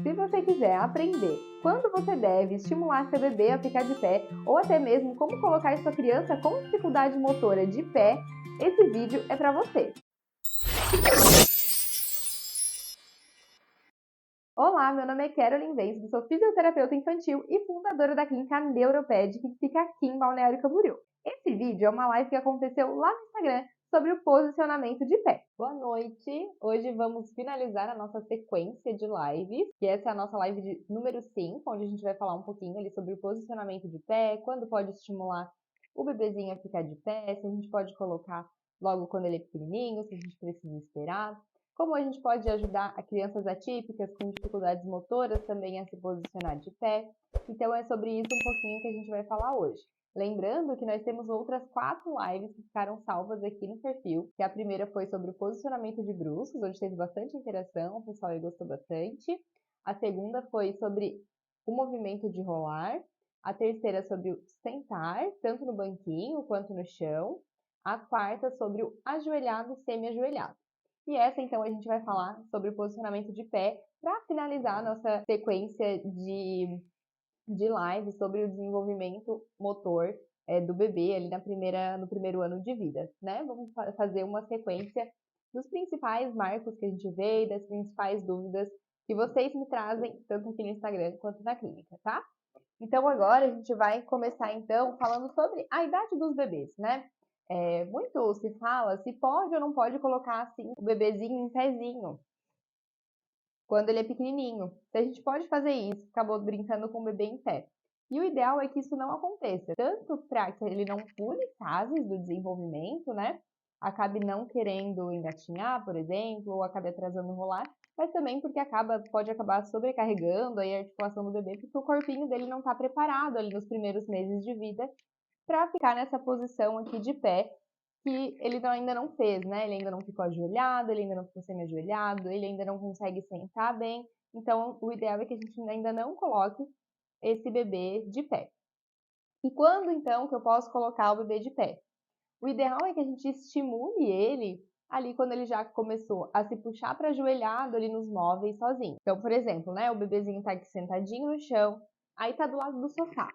Se você quiser aprender quando você deve estimular seu bebê a ficar de pé, ou até mesmo como colocar sua criança com dificuldade motora de pé, esse vídeo é para você. Olá, meu nome é Carolyn Vence, sou fisioterapeuta infantil e fundadora da clínica Neuroped, que fica aqui em Balneário Camboriú. Esse vídeo é uma live que aconteceu lá no Instagram sobre o posicionamento de pé. Boa noite! Hoje vamos finalizar a nossa sequência de lives, que essa é a nossa live de número 5, onde a gente vai falar um pouquinho ali sobre o posicionamento de pé, quando pode estimular o bebezinho a ficar de pé, se a gente pode colocar logo quando ele é pequenininho, se a gente precisa esperar. Como a gente pode ajudar a crianças atípicas com dificuldades motoras também a se posicionar de pé. Então é sobre isso um pouquinho que a gente vai falar hoje. Lembrando que nós temos outras 4 lives que ficaram salvas aqui no perfil, que a primeira foi sobre o posicionamento de bruços, onde teve bastante interação, o pessoal aí gostou bastante. A segunda foi sobre o movimento de rolar. A terceira sobre o sentar, tanto no banquinho quanto no chão. A quarta sobre o ajoelhado e semi-ajoelhado. E essa, então, a gente vai falar sobre o posicionamento de pé para finalizar a nossa sequência de lives sobre o desenvolvimento motor do bebê ali no primeiro ano de vida, né? Vamos fazer uma sequência dos principais marcos que a gente vê e das principais dúvidas que vocês me trazem, tanto aqui no Instagram quanto na clínica, tá? Então, agora a gente vai começar, então, falando sobre a idade dos bebês, né? Muito se fala se pode ou não pode colocar, assim, o bebezinho em pezinho quando ele é pequenininho. Se a gente pode fazer isso, acabou brincando com o bebê em pé. E o ideal é que isso não aconteça, tanto para que ele não pule fases do desenvolvimento, né? Acabe não querendo engatinhar, por exemplo, ou acabe atrasando o rolar, mas também porque pode acabar sobrecarregando aí a articulação do bebê, porque o corpinho dele não está preparado ali nos primeiros meses de vida para ficar nessa posição aqui de pé, que ele ainda não fez, né? Ele ainda não ficou ajoelhado, ele ainda não ficou semi-ajoelhado, ele ainda não consegue sentar bem. Então, o ideal é que a gente ainda não coloque esse bebê de pé. E quando, então, que eu posso colocar o bebê de pé? O ideal é que a gente estimule ele ali quando ele já começou a se puxar para ajoelhado ali nos móveis sozinho. Então, por exemplo, né? O bebezinho tá aqui sentadinho no chão, aí tá do lado do sofá.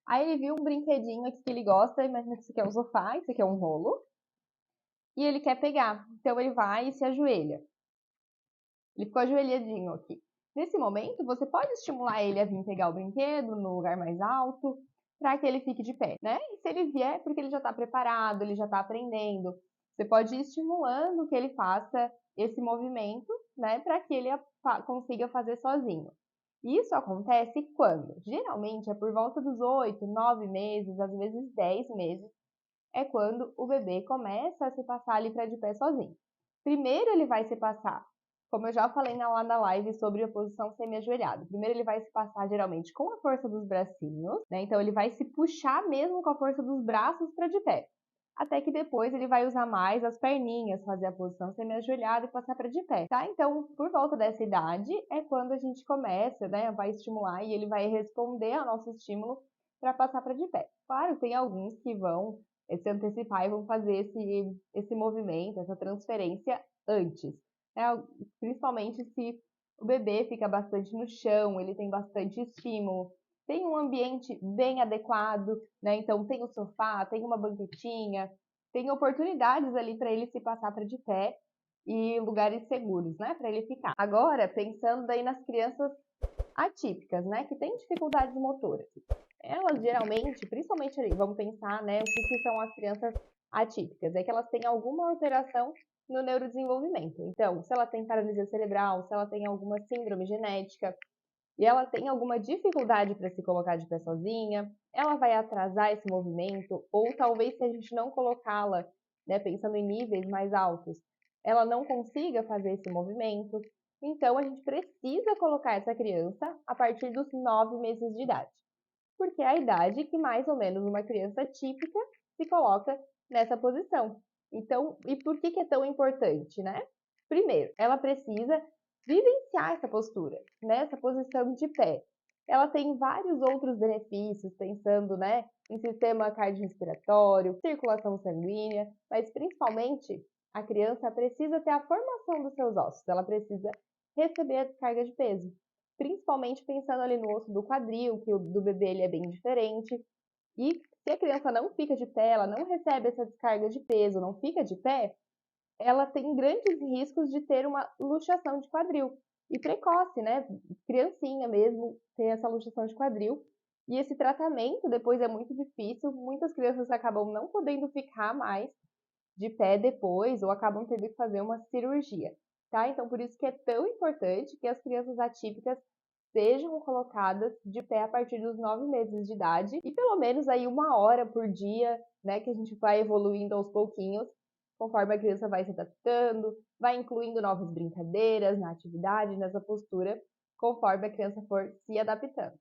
Aí ele viu um brinquedinho aqui que ele gosta, imagina que isso aqui é um sofá, isso aqui é um rolo, e ele quer pegar. Então ele vai e se ajoelha. Ele ficou ajoelhadinho aqui. Nesse momento, você pode estimular ele a vir pegar o brinquedo no lugar mais alto, para que ele fique de pé, né? E se ele vier, porque ele já está preparado, ele já está aprendendo, você pode ir estimulando que ele faça esse movimento, né? Para que ele consiga fazer sozinho. Isso acontece quando? Geralmente é por volta dos 8, 9 meses, às vezes 10 meses, é quando o bebê começa a se passar ali para de pé sozinho. Primeiro ele vai se passar, como eu já falei lá na live sobre a posição semi-ajoelhado. Primeiro ele vai se passar geralmente com a força dos bracinhos, né? Então ele vai se puxar mesmo com a força dos braços para de pé. Até que depois ele vai usar mais as perninhas, fazer a posição semi-ajoelhada e passar para de pé, tá? Então, por volta dessa idade é quando a gente começa, né? Vai estimular e ele vai responder ao nosso estímulo para passar para de pé. Claro, tem alguns que vão se antecipar e vão fazer esse movimento, essa transferência antes, né? Principalmente se o bebê fica bastante no chão, ele tem bastante estímulo, tem um ambiente bem adequado, né? Então tem o sofá, tem uma banquetinha, tem oportunidades ali para ele se passar para de pé e lugares seguros, né? Para ele ficar. Agora, pensando daí nas crianças atípicas, né? Que têm dificuldades motoras. Elas geralmente, principalmente ali, vamos pensar, né? O que são as crianças atípicas? É que elas têm alguma alteração no neurodesenvolvimento. Então, se ela tem paralisia cerebral, se ela tem alguma síndrome genética, e ela tem alguma dificuldade para se colocar de pé sozinha, ela vai atrasar esse movimento, ou talvez se a gente não colocá-la, né, pensando em níveis mais altos, ela não consiga fazer esse movimento. Então, a gente precisa colocar essa criança a partir dos 9 meses de idade, porque é a idade que mais ou menos uma criança típica se coloca nessa posição. Então, e por que é tão importante, né? Primeiro, ela precisa vivenciar essa postura, né? Essa posição de pé. Ela tem vários outros benefícios, pensando, né, em sistema cardiorrespiratório, circulação sanguínea, mas principalmente a criança precisa ter a formação dos seus ossos, ela precisa receber a descarga de peso. principalmente pensando ali no osso do quadril, que o do bebê ele é bem diferente. E se a criança não fica de pé, ela não recebe essa descarga de peso, não fica de pé, ela tem grandes riscos de ter uma luxação de quadril. E precoce, né? Criancinha mesmo tem essa luxação de quadril. E esse tratamento depois é muito difícil. Muitas crianças acabam não podendo ficar mais de pé depois ou acabam tendo que fazer uma cirurgia, tá? Então, por isso que é tão importante que as crianças atípicas sejam colocadas de pé a partir dos 9 meses de idade e pelo menos aí 1 hora por dia, né, que a gente vai evoluindo aos pouquinhos, conforme a criança vai se adaptando, vai incluindo novas brincadeiras na atividade, nessa postura, conforme a criança for se adaptando.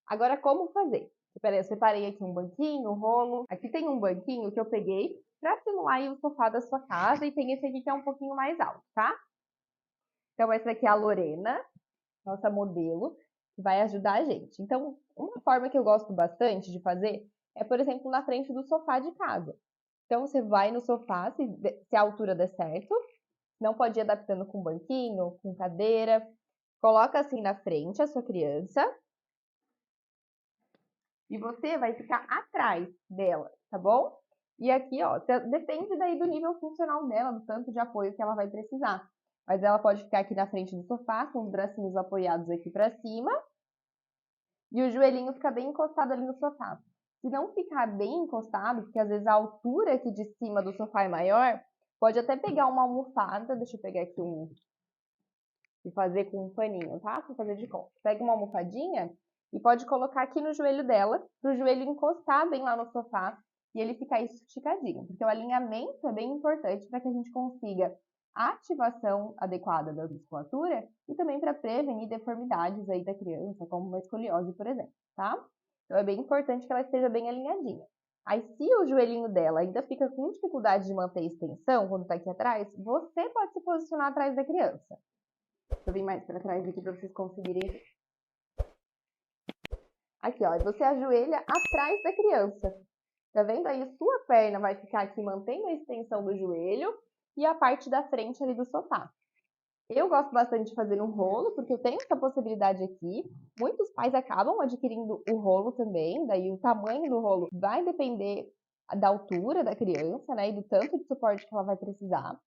Agora, como fazer? Peraí, eu separei aqui um banquinho, um rolo. Aqui tem um banquinho que eu peguei para simular aí o sofá da sua casa e tem esse aqui que é um pouquinho mais alto, tá? Então, essa aqui é a Lorena, nossa modelo, que vai ajudar a gente. Então, uma forma que eu gosto bastante de fazer é, por exemplo, na frente do sofá de casa. Então, você vai no sofá, se a altura der certo, não pode ir adaptando com banquinho, com cadeira. Coloca assim na frente a sua criança e você vai ficar atrás dela, tá bom? E aqui, ó, depende daí do nível funcional dela, do tanto de apoio que ela vai precisar. Mas ela pode ficar aqui na frente do sofá, com os bracinhos apoiados aqui para cima, e o joelhinho fica bem encostado ali no sofá. Se não ficar bem encostado, porque às vezes a altura aqui de cima do sofá é maior, pode até pegar uma almofada, deixa eu pegar aqui e fazer com um paninho, tá? Pra fazer de conta. Pega uma almofadinha e pode colocar aqui no joelho dela, para o joelho encostar bem lá no sofá e ele ficar esticadinho, porque o alinhamento é bem importante para que a gente consiga a ativação adequada da musculatura e também para prevenir deformidades aí da criança, como uma escoliose, por exemplo, tá? Então é bem importante que ela esteja bem alinhadinha. Aí, se o joelhinho dela ainda fica com dificuldade de manter a extensão quando está aqui atrás, você pode se posicionar atrás da criança. Deixa eu vir mais para trás aqui para vocês conseguirem ver. Aqui, ó, você ajoelha atrás da criança. Tá vendo aí? Sua perna vai ficar aqui mantendo a extensão do joelho e a parte da frente ali do sofá. Eu gosto bastante de fazer um rolo, porque eu tenho essa possibilidade aqui. Muitos pais acabam adquirindo o rolo também, daí o tamanho do rolo vai depender da altura da criança, né, e do tanto de suporte que ela vai precisar.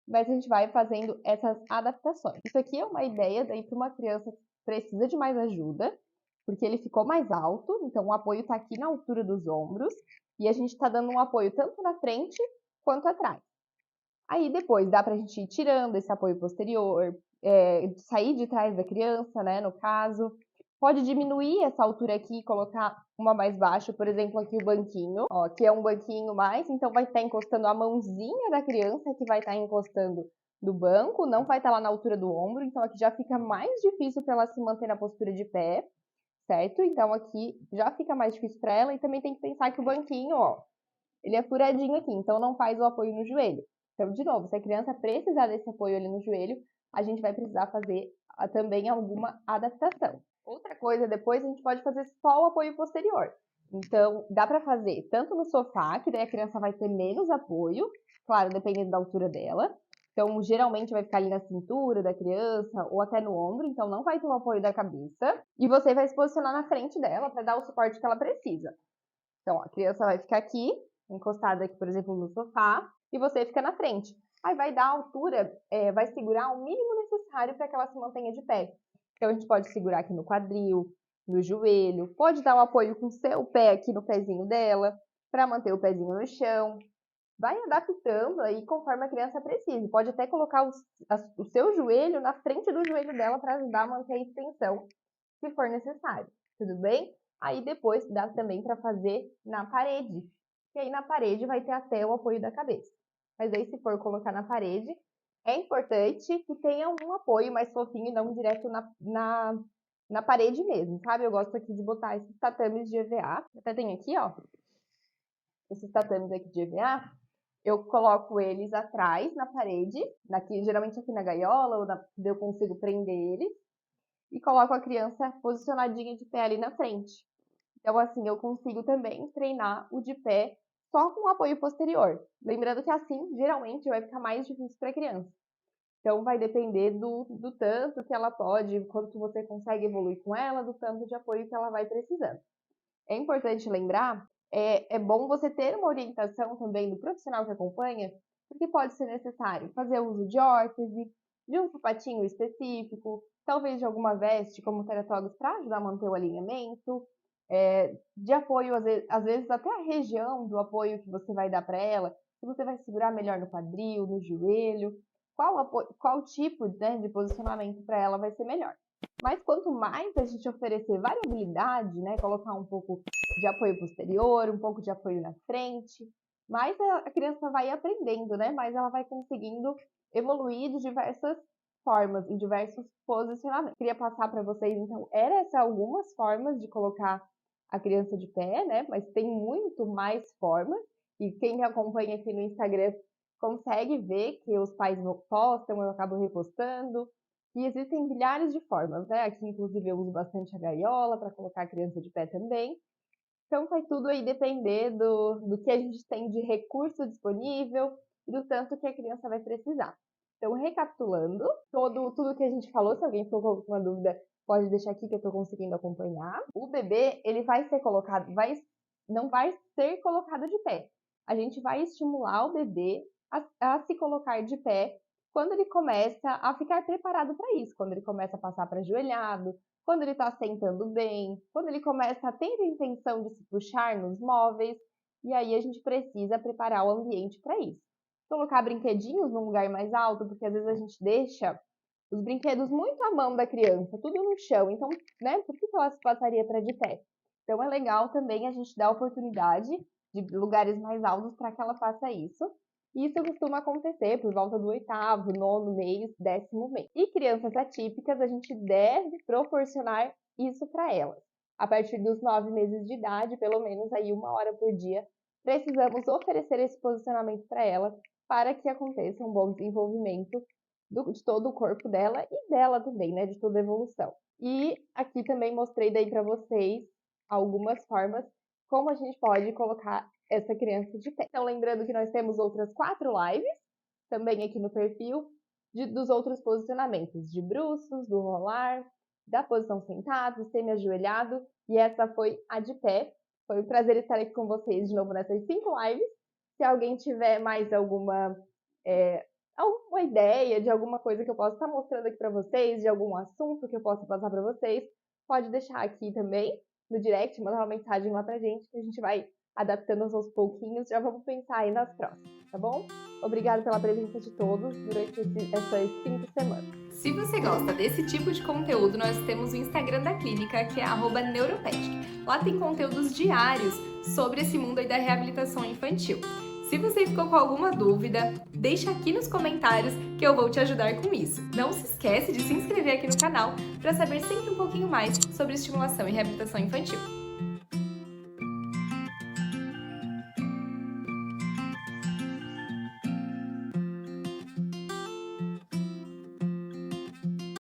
Mas a gente vai fazendo essas adaptações. Isso aqui é uma ideia daí para uma criança que precisa de mais ajuda, porque ele ficou mais alto, então o apoio está aqui na altura dos ombros, e a gente está dando um apoio tanto na frente quanto atrás. Aí depois dá para a gente ir tirando esse apoio posterior, sair de trás da criança, né, no caso. Pode diminuir essa altura aqui e colocar uma mais baixa, por exemplo, aqui o banquinho, ó, que é um banquinho mais, então vai estar encostando a mãozinha da criança, que vai estar encostando do banco, não vai estar lá na altura do ombro, então aqui já fica mais difícil para ela se manter na postura de pé, certo? Então aqui já fica mais difícil para ela e também tem que pensar que o banquinho, ó, ele é furadinho aqui, então não faz o apoio no joelho. Então, de novo, se a criança precisar desse apoio ali no joelho, a gente vai precisar fazer também alguma adaptação. Outra coisa, depois a gente pode fazer só o apoio posterior. Então, dá para fazer tanto no sofá, que daí a criança vai ter menos apoio, claro, dependendo da altura dela. Então, geralmente vai ficar ali na cintura da criança ou até no ombro, então não vai ter o apoio da cabeça. E você vai se posicionar na frente dela para dar o suporte que ela precisa. Então, ó, a criança vai ficar aqui, encostada aqui, por exemplo, no sofá, e você fica na frente. Aí vai dar a altura, vai segurar o mínimo necessário para que ela se mantenha de pé. Então, a gente pode segurar aqui no quadril, no joelho, pode dar um apoio com o seu pé aqui no pezinho dela, para manter o pezinho no chão. Vai adaptando aí conforme a criança precise. Pode até colocar o seu joelho na frente do joelho dela para ajudar a manter a extensão, se for necessário. Tudo bem? Aí depois dá também para fazer na parede. E aí na parede vai ter até o apoio da cabeça. Mas aí se for colocar na parede, é importante que tenha um apoio mais fofinho e não direto na parede mesmo, sabe? Eu gosto aqui de botar esses tatames de EVA. Até tem aqui, ó, esses tatames aqui de EVA. Eu coloco eles atrás na parede, geralmente aqui na gaiola, onde eu consigo prender eles. E coloco a criança posicionadinha de pé ali na frente. Então, assim, eu consigo também treinar o de pé só com o apoio posterior. Lembrando que assim, geralmente, vai ficar mais difícil para a criança. Então, vai depender do tanto que ela pode, quanto você consegue evoluir com ela, do tanto de apoio que ela vai precisando. É importante lembrar, é bom você ter uma orientação também do profissional que acompanha, porque pode ser necessário fazer uso de órtese, de um sapatinho específico, talvez de alguma veste como teratogos para ajudar a manter o alinhamento, de apoio, às vezes até a região do apoio que você vai dar para ela, se você vai segurar melhor no quadril, no joelho, qual tipo, né, de posicionamento para ela vai ser melhor. Mas quanto mais a gente oferecer variabilidade, né, colocar um pouco de apoio posterior, um pouco de apoio na frente, mais a criança vai aprendendo, né, mais ela vai conseguindo evoluir de diversas formas, em diversos posicionamentos. Queria passar para vocês, então, essas algumas formas de colocar a criança de pé, né, mas tem muito mais formas, e quem me acompanha aqui no Instagram consegue ver que os pais postam, eu acabo repostando, e existem milhares de formas, né? Aqui, inclusive, eu uso bastante a gaiola para colocar a criança de pé também. Então, vai tudo aí depender do que a gente tem de recurso disponível e do tanto que a criança vai precisar. Então, recapitulando, tudo que a gente falou, se alguém ficou com alguma dúvida, pode deixar aqui que eu estou conseguindo acompanhar. O bebê, ele vai ser colocado, não vai ser colocado de pé. A gente vai estimular o bebê a se colocar de pé quando ele começa a ficar preparado para isso, quando ele começa a passar para ajoelhado, quando ele está sentando bem, quando ele começa a ter a intenção de se puxar nos móveis, e aí a gente precisa preparar o ambiente para isso. Colocar brinquedinhos num lugar mais alto, porque às vezes a gente deixa os brinquedos muito à mão da criança, tudo no chão, então, né, por que ela se passaria para de pé? Então é legal também a gente dar oportunidade de lugares mais altos para que ela faça isso. E isso costuma acontecer por volta do 8º, 9º mês, 10º mês. E crianças atípicas, a gente deve proporcionar isso para elas. A partir dos 9 meses de idade, pelo menos aí 1 hora por dia, precisamos oferecer esse posicionamento para ela, para que aconteça um bom desenvolvimento de todo o corpo dela e dela também, né, de toda a evolução. E aqui também mostrei daí para vocês algumas formas como a gente pode colocar essa criança de pé. Então, lembrando que nós temos outras 4 lives, também aqui no perfil, dos outros posicionamentos, de bruços, do rolar, da posição sentado, semi-ajoelhado, e essa foi a de pé. Foi um prazer estar aqui com vocês de novo nessas 5 lives. Se alguém tiver mais alguma ideia de alguma coisa que eu possa estar mostrando aqui para vocês, de algum assunto que eu possa passar para vocês, pode deixar aqui também no direct, mandar uma mensagem lá pra gente, que a gente vai adaptando aos pouquinhos, já vamos pensar aí nas próximas, tá bom? Obrigada pela presença de todos durante essas 5 semanas. Se você gosta desse tipo de conteúdo, nós temos o Instagram da clínica, que é @neuropedic. Lá tem conteúdos diários sobre esse mundo aí da reabilitação infantil. Se você ficou com alguma dúvida, deixa aqui nos comentários que eu vou te ajudar com isso. Não se esquece de se inscrever aqui no canal para saber sempre um pouquinho mais sobre estimulação e reabilitação infantil.